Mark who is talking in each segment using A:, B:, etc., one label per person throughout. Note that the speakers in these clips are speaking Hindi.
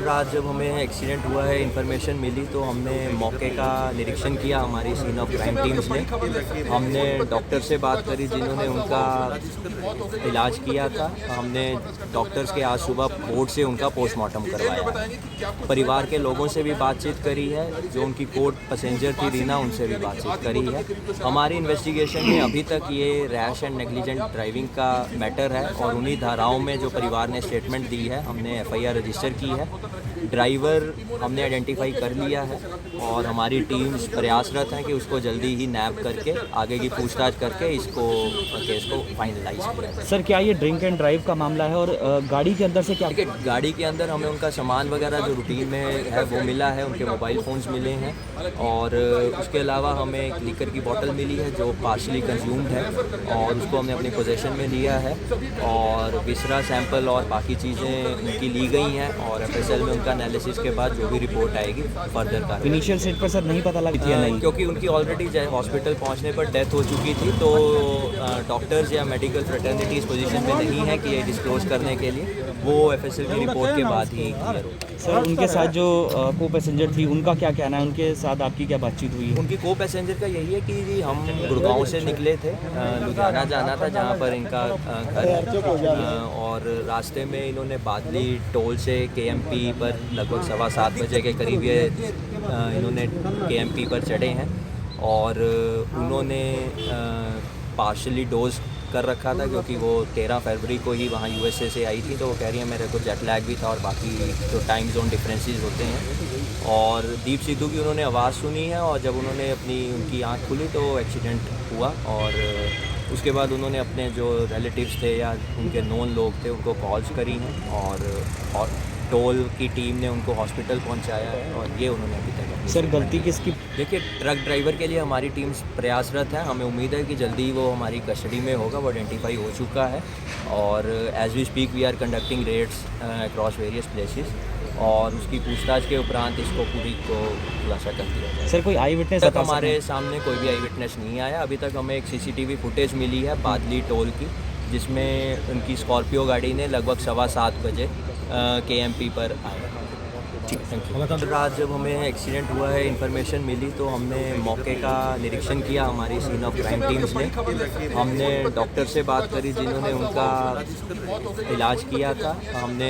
A: रात जब हमें एक्सीडेंट हुआ है इन्फॉर्मेशन मिली तो हमने मौके का निरीक्षण किया। हमारी सीन ऑफ क्राइम टीम्स ने हमने डॉक्टर से बात करी जिन्होंने उनका इलाज किया था। हमने डॉक्टर्स के आज सुबह कोर्ट से उनका पोस्टमार्टम करवाया। परिवार के लोगों से भी बातचीत करी है, जो उनकी कोर्ट पैसेंजर थी रीना, उनसे भी बातचीत करी है। हमारी इन्वेस्टिगेशन में अभी तक ये रैश एंड नेग्लिजेंट ड्राइविंग का मैटर है और उन्हीं धाराओं में जो परिवार ने स्टेटमेंट दी है हमने FIR रजिस्टर की है। ड्राइवर हमने आइडेंटिफाई कर लिया है और हमारी टीम्स प्रयासरत हैं कि उसको जल्दी ही नैब करके आगे की पूछताछ करके इसको केस को फाइनलाइज करें।
B: सर, क्या ये ड्रिंक एंड ड्राइव का मामला है और गाड़ी के अंदर से क्या?
A: गाड़ी के अंदर हमें उनका सामान वगैरह जो रूटीन में है वो मिला है, उनके मोबाइल फ़ोन्स मिले हैं और उसके अलावा हमें एक लीकर की बोतल मिली है जो पार्शली कंज्यूम्ड है और उसको हमने अपनी पोजेशन में लिया है और विसरा सैंपल और बाकी चीज़ें उनकी ली गई हैं और FSL में उनका एनालिसिस के बाद जो भी रिपोर्ट आएगी फर्दर का।
B: इनिशियल स्टेज पर सर नहीं पता लगी थी या नहीं?
A: क्योंकि उनकी ऑलरेडी हॉस्पिटल पहुंचने पर डेथ हो चुकी थी तो डॉक्टर्स या मेडिकल फ्रेटर्निटी इस पोजीशन में नहीं है कि ये डिस्क्लोज करने के लिए, वो FSL की रिपोर्ट के बाद ही क्लियर होता है।
B: सर, उनके साथ जो को पैसेंजर थी उनका क्या कहना है? उनके साथ आपकी क्या बातचीत हुई?
A: उनकी को पैसेंजर का यही है कि जी हम गुड़गांव से निकले थे, लुधियाना जाना था जहाँ पर इनका घर है और रास्ते में इन्होंने बादली टोल से KMP पर लगभग 7:15 बजे के करीब ये इन्होंने KMP पर चढ़े हैं और उन्होंने पार्शली डोज कर रखा था क्योंकि वो 13 फरवरी को ही वहाँ USA से आई थी, तो वो कह रही है मेरे को जेट लैग भी था और बाकी जो टाइम जोन डिफरेंसेस होते हैं। और दीप सिद्धू की उन्होंने आवाज़ सुनी है और जब उन्होंने उनकी आँख खुली तो एक्सीडेंट हुआ और उसके बाद उन्होंने अपने जो रिलेटिव्स थे या उनके नोन लोग थे उनको कॉल्स करी हैं और टोल की टीम ने उनको हॉस्पिटल पहुंचाया है और ये उन्होंने अभी तक।
B: सर, गलती किसकी?
A: देखिए, ट्रक ड्राइवर के लिए हमारी टीम्स प्रयासरत है। हमें उम्मीद है कि जल्दी वो हमारी कस्टडी में होगा, वो आइडेंटिफाई हो चुका है और as we speak we are conducting raids across various places और उसकी पूछताछ के उपरांत इसको पूरी को खुलासा कर दिया जाए।
B: सर, कोई आई विटनेस?
A: तक हमारे सामने कोई भी आई विटनेस नहीं आया। अभी तक हमें एक CCTV फुटेज मिली है बादली टोल की जिसमें उनकी स्कॉर्पियो गाड़ी ने लगभग 7:15 बजे KMP पर आया। रात जब हमें एक्सीडेंट हुआ है इन्फॉर्मेशन मिली तो हमने मौके का निरीक्षण किया। हमारी सीन ऑफ क्राइम टीम्स ने हमने डॉक्टर से बात करी जिन्होंने उनका इलाज किया था। हमने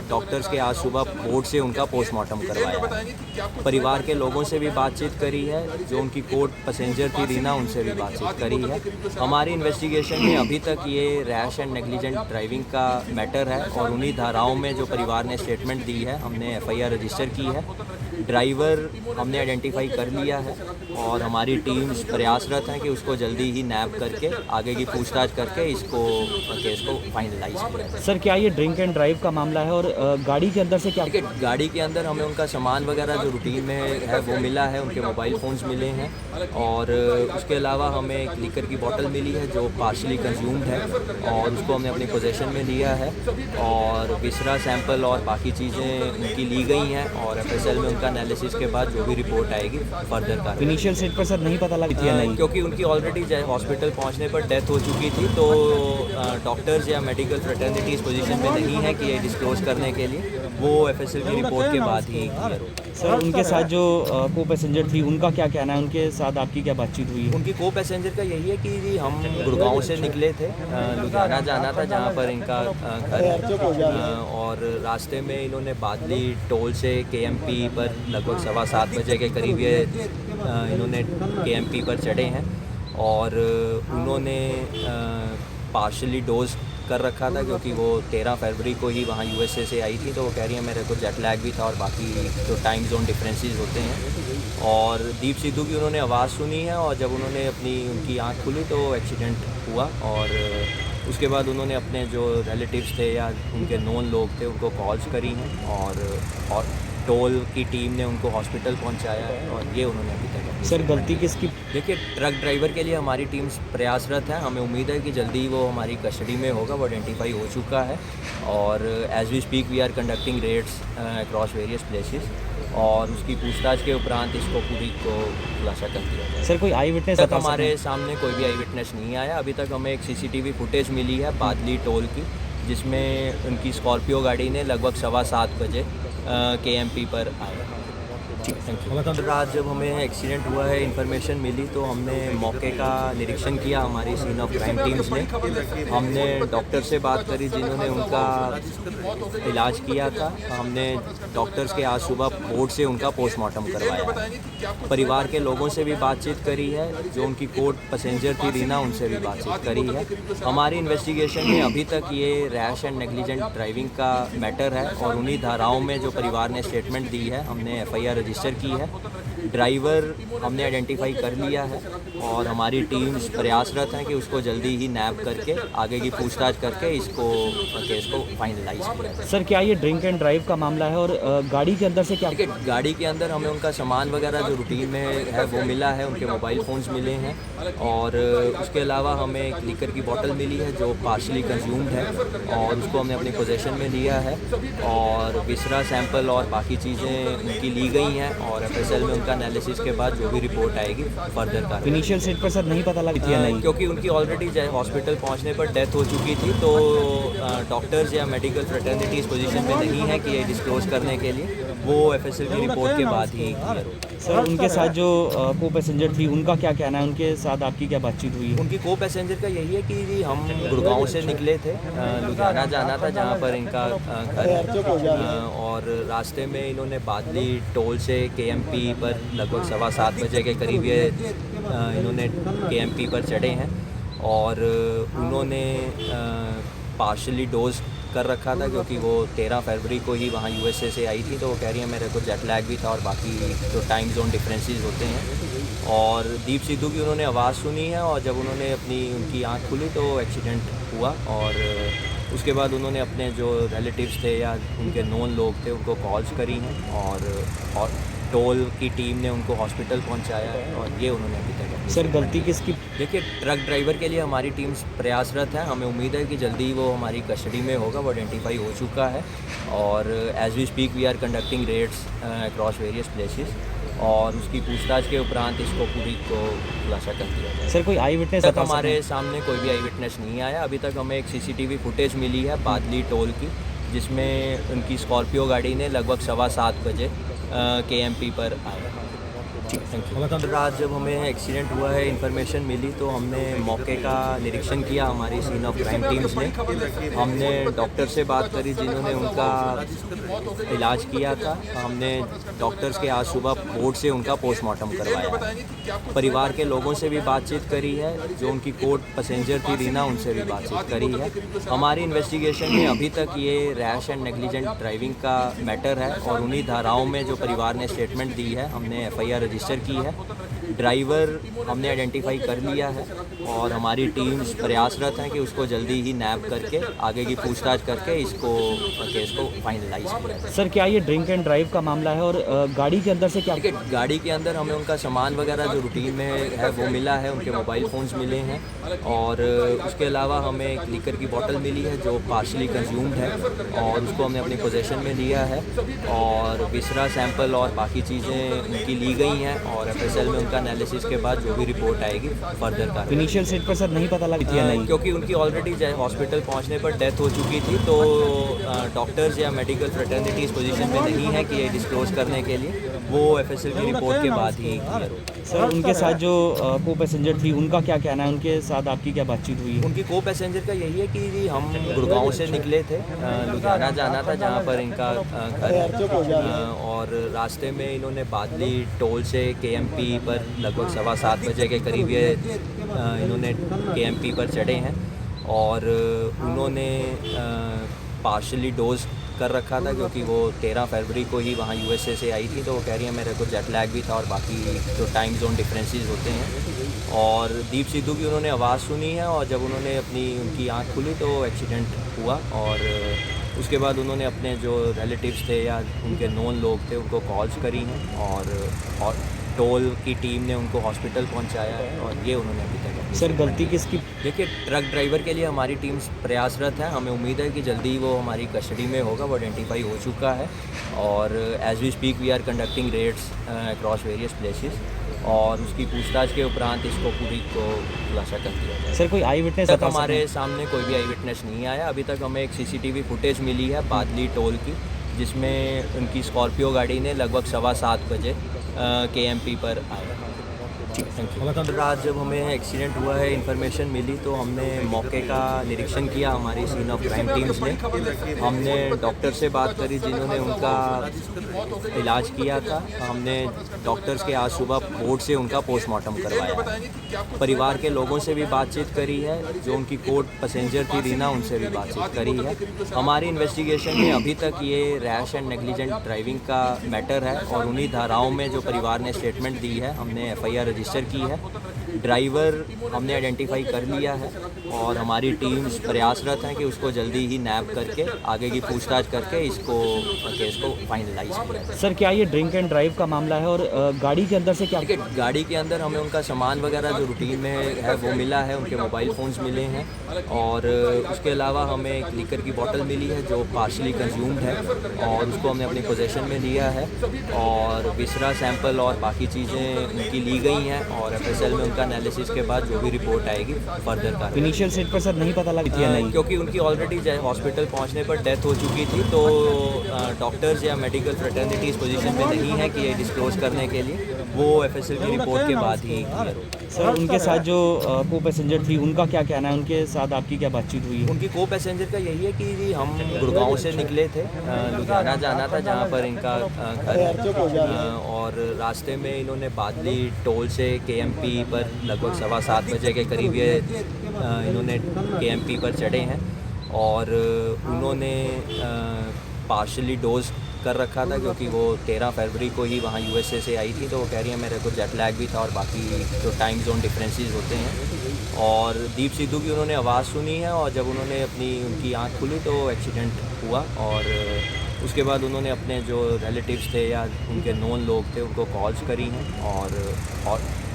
A: डॉक्टर्स के आज सुबह कोर्ट से उनका पोस्टमार्टम करवाया। परिवार के लोगों से भी बातचीत करी है, जो उनकी कोर्ट पैसेंजर थी रीना, उनसे भी बातचीत करी है। हमारी इन्वेस्टिगेशन में अभी तक ये रैश एंड नेग्लिजेंट ड्राइविंग का मैटर है और उन्हीं धाराओं में जो परिवार ने स्टेटमेंट दी है हमने FIR रजिस्टर की है। ड्राइवर हमने आइडेंटिफाई कर लिया है और हमारी टीम्स प्रयासरत हैं कि उसको जल्दी ही नैब करके आगे की पूछताछ करके इसको केस को फाइनलाइज करें।
B: सर, क्या ये ड्रिंक एंड ड्राइव का मामला है और गाड़ी के अंदर से क्या?
A: गाड़ी के अंदर हमें उनका सामान वगैरह जो रूटीन में है वो मिला है, उनके मोबाइल फ़ोन्स मिले हैं और उसके अलावा हमें एक लीकर की बोतल मिली है जो पार्शली कंज्यूम्ड है और उसको हमने अपनी पोजेशन में लिया है और विसरा सैंपल और बाकी चीज़ें उनकी ली गई हैं और FSL में उनका एनालिसिस के बाद जो भी रिपोर्ट आएगी फर्दर का।
B: इनिशियल स्टेज पर सर नहीं पता लगी थी या नहीं?
A: क्योंकि उनकी ऑलरेडी हॉस्पिटल पहुंचने पर डेथ हो चुकी थी तो डॉक्टर्स या मेडिकल फ्रेटर्निटी इस पोजीशन में नहीं है कि ये डिस्क्लोज करने के लिए, वो FSL की रिपोर्ट के बाद ही क्लियर होता है।
B: सर, उनके साथ जो को पैसेंजर थी उनका क्या कहना है? उनके साथ आपकी क्या बातचीत हुई?
A: उनकी को पैसेंजर का यही है कि जी हम गुड़गांव से निकले थे, लुधियाना जाना था जहाँ पर इनका घर है और रास्ते में इन्होंने बादली टोल से KMP पर लगभग 7:15 बजे के करीब ये इन्होंने KMP पर चढ़े हैं और उन्होंने पार्शली डोज कर रखा था क्योंकि वो 13 फरवरी को ही वहाँ USA से आई थी, तो वो कह रही है मेरे को जेट लैग भी था और बाकी जो टाइम जोन डिफरेंसेस होते हैं। और दीप सिद्धू की उन्होंने आवाज़ सुनी है और जब उन्होंने उनकी आँख खुली तो एक्सीडेंट हुआ और उसके बाद उन्होंने अपने जो रिलेटिव्स थे या उनके नोन लोग थे उनको कॉल्स करी हैं और टोल की टीम ने उनको हॉस्पिटल पहुंचाया है और ये उन्होंने अभी तक।
B: सर, गलती किसकी?
A: देखिए, ट्रक ड्राइवर के लिए हमारी टीम्स प्रयासरत हैं। हमें उम्मीद है कि जल्दी वो हमारी कस्टडी में होगा, वो आइडेंटिफाई हो चुका है और as we speak we are conducting raids across various places और उसकी पूछताछ के उपरांत इसको पूरी को खुलासा कर दिया जाए।
B: सर, कोई आई विटनेस?
A: तक हमारे सामने कोई भी आई विटनेस नहीं आया। अभी तक हमें एक CCTV फुटेज मिली है बादली टोल की जिसमें उनकी स्कॉर्पियो गाड़ी ने लगभग 7:15 बजे KMP पर आए। Thank you. रात जब हमें एक्सीडेंट हुआ है इन्फॉर्मेशन मिली तो हमने मौके का निरीक्षण किया हमारी सीन ऑफ क्राइम टीम्स ने। हमने डॉक्टर से बात करी जिन्होंने उनका इलाज किया था। हमने डॉक्टर्स के आज सुबह कोर्ट से उनका पोस्टमार्टम करवाया। परिवार के लोगों से भी बातचीत करी है, जो उनकी कोर्ट पैसेंजर थी रीना, उनसे भी बातचीत करी है। हमारी इन्वेस्टिगेशन में अभी तक ये रैश एंड नेग्लिजेंट ड्राइविंग का मैटर है और उन्हीं धाराओं में जो परिवार ने स्टेटमेंट दी है हमने FIR रजिस्टर की है। ड्राइवर हमने आइडेंटिफाई कर लिया है और हमारी टीम्स प्रयासरत हैं कि उसको जल्दी ही नैब करके आगे की पूछताछ करके इसको केस को फाइनलाइज किया जाए।
B: सर क्या ये ड्रिंक एंड ड्राइव का मामला है और गाड़ी के अंदर से क्या?
A: देखिए, गाड़ी के अंदर हमें उनका सामान वगैरह जो रूटीन में है वो मिला है, उनके मोबाइल फ़ोन्स मिले हैं और उसके अलावा हमें एक लीकर की बोतल मिली है जो पार्शली कंज्यूम्ड है और उसको हमने अपनी पोजेशन में लिया है और विसरा सैंपल और बाकी चीज़ें उनकी ली गई हैं और FSL में उनका एनालिसिस के बाद जो भी रिपोर्ट आएगी फर्दर का।
B: इनिशियल स्टेज पर सर नहीं पता लगी थी या नहीं?
A: क्योंकि उनकी ऑलरेडी हॉस्पिटल पहुंचने पर डेथ हो चुकी थी तो डॉक्टर्स या मेडिकल फ्रेटर्निटी इस पोजीशन में नहीं है कि ये डिस्क्लोज करने के लिए, वो FSL की रिपोर्ट के बाद ही क्लियर होता है।
B: सर उनके साथ जो को पैसेंजर थी उनका क्या कहना है, उनके साथ आपकी क्या बातचीत हुई?
A: उनकी को पैसेंजर का यही है कि हम गुड़गांव से निकले थे, लुधियाना जाना था जहाँ पर इनका घर है और रास्ते में इन्होंने बादली टोल से KMP पर लगभग 7:15 बजे के करीब ये इन्होंने KMP पर चढ़े हैं और उन्होंने पार्शली डोज कर रखा था क्योंकि वो 13 फरवरी को ही वहाँ USA से आई थी, तो वो कह रही है मेरे को जेट लैग भी था और बाकी जो टाइम जोन डिफरेंसेस होते हैं। और दीप सिद्धू की उन्होंने आवाज़ सुनी है और जब उन्होंने उनकी आँख खुली तो एक्सीडेंट हुआ और उसके बाद उन्होंने अपने जो रिलेटिव्स थे या उनके नोन लोग थे उनको कॉल्स करी हैं और टोल की टीम ने उनको हॉस्पिटल पहुंचाया है और ये उन्होंने अभी तक।
B: सर गलती किसकी?
A: देखिए, ट्रक ड्राइवर के लिए हमारी टीम्स प्रयासरत है, हमें उम्मीद है कि जल्दी वो हमारी कस्टडी में होगा, वो आइडेंटिफाई हो चुका है और as we speak we are conducting raids across various places और उसकी पूछताछ के उपरांत इसको पूरी को खुलासा कर दिया जाए।
B: सर कोई आई विटनेस?
A: तक हमारे सामने कोई भी आई विटनेस नहीं आया। अभी तक हमें एक CCTV फुटेज मिली है बादली टोल की जिसमें उनकी स्कॉर्पियो गाड़ी ने लगभग 7:15 बजे KMP पर आया। Thank you. रात जब हमें एक्सीडेंट हुआ है इन्फॉर्मेशन मिली तो हमने मौके का निरीक्षण किया हमारी सीन ऑफ क्राइम टीम्स ने। हमने डॉक्टर से बात करी जिन्होंने उनका इलाज किया था। हमने डॉक्टर्स के आज सुबह कोर्ट से उनका पोस्टमार्टम करवाया। परिवार के लोगों से भी बातचीत करी है, जो उनकी कोर्ट पैसेंजर थी रीना, उनसे भी बातचीत करी है। हमारी इन्वेस्टिगेशन में अभी तक ये रैश एंड नेग्लिजेंट ड्राइविंग का मैटर है और उन्हीं धाराओं में जो परिवार ने स्टेटमेंट दी है हमने FIR रजिस्टर की है। ड्राइवर हमने आइडेंटिफाई कर लिया है और हमारी टीम्स प्रयासरत हैं कि उसको जल्दी ही नैब करके आगे की पूछताछ करके इसको केस को फाइनलाइज किया जाए।
B: सर क्या ये ड्रिंक एंड ड्राइव का मामला है और गाड़ी के अंदर से क्या?
A: देखिए, गाड़ी के अंदर हमें उनका सामान वगैरह जो रूटीन में है वो मिला है, उनके मोबाइल फ़ोन्स मिले हैं और उसके अलावा हमें एक लीकर की बोतल मिली है जो पार्शली कंज्यूम्ड है और उसको हमने अपनी पोजेशन में लिया है और विसरा सैंपल और बाकी चीज़ें उनकी ली गई हैं और FSL में उनका एनालिसिस के बाद जो भी रिपोर्ट आएगी फर्दर का।
B: इनिशियल स्टेज पर सर नहीं पता लगी थी या नहीं?
A: क्योंकि उनकी ऑलरेडी हॉस्पिटल पहुंचने पर डेथ हो चुकी थी तो डॉक्टर्स या मेडिकल फ्रेटर्निटी इस पोजीशन में नहीं है कि ये डिस्क्लोज करने के लिए, वो FSL की रिपोर्ट के बाद ही क्लियर होता है।
B: सर उनके साथ जो को पैसेंजर थी उनका क्या कहना है, उनके साथ आपकी क्या बातचीत हुई?
A: उनकी को पैसेंजर का यही है कि हम गुड़गांव से निकले थे, लुधियाना जाना था जहाँ पर इनका घर है और रास्ते में इन्होंने बादली टोल से KMP पर लगभग 7:15 बजे के करीब ये इन्होंने KMP पर चढ़े हैं और उन्होंने पार्शली डोज कर रखा था क्योंकि वो 13 फरवरी को ही वहाँ USA से आई थी, तो वो कह रही है मेरे को जेट लैग भी था और बाकी जो टाइम जोन डिफरेंसेस होते हैं। और दीप सिद्धू की उन्होंने आवाज़ सुनी है और जब उन्होंने उनकी आँख खुली तो एक्सीडेंट हुआ और उसके बाद उन्होंने अपने जो रिलेटिव्स थे या उनके नोन लोग थे उनको कॉल्स करी हैं और टोल की टीम ने उनको हॉस्पिटल पहुंचाया है और ये उन्होंने अभी तक।
B: सर गलती किसकी?
A: देखिए, ट्रक ड्राइवर के लिए हमारी टीम्स प्रयासरत है, हमें उम्मीद है कि जल्दी वो हमारी कस्टडी में होगा, वो आइडेंटिफाई हो चुका है और as we speak we are conducting raids across various places और उसकी पूछताछ के उपरांत इसको पूरी को खुलासा कर दिया जाए।
B: सर कोई आई विटनेस?
A: तक हमारे सामने कोई भी आई विटनेस नहीं आया। अभी तक हमें एक CCTV फुटेज मिली है बादली टोल की जिसमें उनकी स्कॉर्पियो गाड़ी ने लगभग 7:15 बजे KMP पर आया। रात जब हमें एक्सीडेंट हुआ है इन्फॉर्मेशन मिली तो हमने मौके का निरीक्षण किया हमारी सीन ऑफ क्राइम टीम्स ने। हमने डॉक्टर से बात करी जिन्होंने उनका इलाज किया था। हमने डॉक्टर्स के आज सुबह कोर्ट से उनका पोस्टमार्टम करवाया। परिवार के लोगों से भी बातचीत करी है, जो उनकी कोर्ट पैसेंजर थी रीना, उनसे भी बातचीत करी है। हमारी इन्वेस्टिगेशन में अभी तक ये रैश एंड नेग्लिजेंट ड्राइविंग का मैटर है और उन्हीं धाराओं में जो परिवार ने स्टेटमेंट दी है हमने FIR रजिस्टर की है। ड्राइवर हमने आइडेंटिफाई कर लिया है और हमारी टीम्स प्रयासरत हैं कि उसको जल्दी ही नैप करके आगे की पूछताछ करके इसको केस को फाइनलाइज किया जाए।
B: सर क्या ये ड्रिंक एंड ड्राइव का मामला है और गाड़ी के अंदर से क्या?
A: देखिए, गाड़ी के अंदर हमें उनका सामान वगैरह जो रूटीन में है वो मिला है, उनके मोबाइल फ़ोन्स मिले हैं और उसके अलावा हमें एक लीकर की बोतल मिली है जो पार्शली कंज्यूम्ड है और उसको हमने अपनी पोजेशन में लिया है और विसरा सैंपल और बाकी चीज़ें उनकी ली गई हैं और FSL में उनका एनालिसिस के बाद जो भी रिपोर्ट आएगी फर्दर का।
B: इनिशियल स्टेज पर सर नहीं पता लगी थी या नहीं?
A: क्योंकि उनकी ऑलरेडी हॉस्पिटल पहुंचने पर डेथ हो चुकी थी तो डॉक्टर्स या मेडिकल फ्रेटर्निटी इस पोजीशन में नहीं है कि ये डिस्क्लोज करने के लिए, वो FSL की रिपोर्ट के बाद ही क्लियर होता है।
B: सर उनके साथ जो को पैसेंजर थी उनका क्या कहना है, उनके साथ आपकी क्या बातचीत हुई है?
A: उनकी को पैसेंजर का यही है कि हम गुड़गांव से निकले थे, लुधियाना जाना था जहाँ पर इनका घर है और रास्ते में इन्होंने बादली टोल से KMP पर लगभग 7:15 बजे के करीब ये इन्होंने KMP पर चढ़े हैं और उन्होंने पार्शली डोज कर रखा था क्योंकि वो 13 फरवरी को ही वहाँ USA से आई थी। तो वो कह रही है मेरे को जेट लैग भी था और बाकी जो टाइम जोन डिफरेंसेस होते हैं। और दीप सिद्धू की उन्होंने आवाज़ सुनी है और जब उन्होंने उनकी आँख खुली तो एक्सीडेंट हुआ और उसके बाद उन्होंने अपने जो रिलेटिव्स थे या उनके नोन लोग थे उनको कॉल्स करी हैं और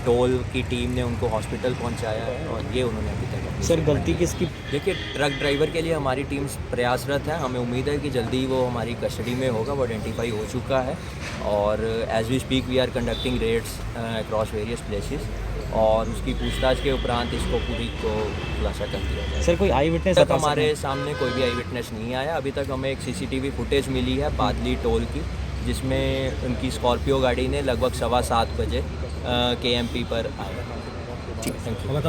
A: टोल की टीम ने उनको हॉस्पिटल पहुंचाया है और ये उन्होंने अभी तक।
B: सर गलती किसकी?
A: देखिए, ट्रक ड्राइवर के लिए हमारी टीम्स प्रयासरत है। हमें उम्मीद है कि जल्दी वो हमारी कस्टडी में होगा, वो आइडेंटिफाई हो चुका है और as we speak we are conducting raids across various places और उसकी पूछताछ के उपरांत इसको पूरी को खुलासा कर दिया जाए।
B: सर कोई आई विटनेस?
A: तक हमारे सामने कोई भी आई विटनेस नहीं आया। अभी तक हमें एक CCTV फुटेज मिली है बादली टोल की जिसमें उनकी स्कॉर्पियो गाड़ी ने लगभग 7:15 बजे KMP पर आया। Thank you.